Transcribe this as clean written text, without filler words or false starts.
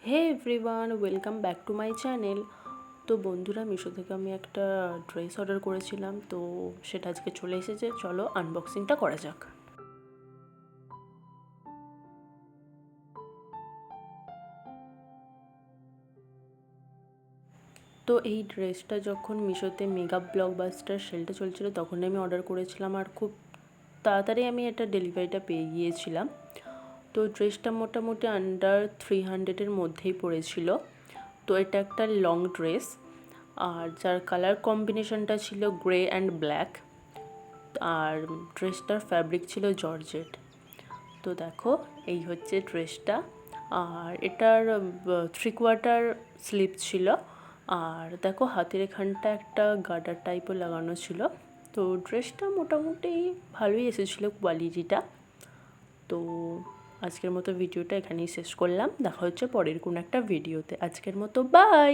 Hey everyone, welcome back to my channel. তো বন্ধুরা, মিশো থেকে আমি একটা ড্রেস অর্ডার করেছিলাম, তো সেটা আজকে চলে এসেছে। চলো আনবক্সিংটা করা যাক। তো এই ড্রেসটা যখন মিশোতে মেগা ব্লকবাস্টার সেলটা চলছিল তখন আমি অর্ডার করেছিলাম, আর খুব তাড়াতাড়ি আমি এটা ডেলিভারিটা পেয়ে গিয়েছিলাম। তো ড্রেসটা মোটামুটি আন্ডার 300-এর মধ্যেই পড়েছিল। তো এটা একটা লং ড্রেস, আর যার কালার কম্বিনেশনটা ছিল গ্রে অ্যান্ড ব্ল্যাক, আর ড্রেসটার ফ্যাব্রিক ছিল জর্জেট। তো দেখো, এই হচ্ছে ড্রেসটা। আর এটার 3/4 স্লিভ ছিল, আর দেখো হাতের এখানটা একটা গার্ডার টাইপও লাগানো ছিল। তো ড্রেসটা মোটামুটি ভালোই এসেছিলো কোয়ালিটিটা। তো আজকের মতো ভিডিওটা এখানেই শেষ করলাম। দেখা হচ্ছে পরের কোনো একটা ভিডিওতে। আজকের মতো বাই।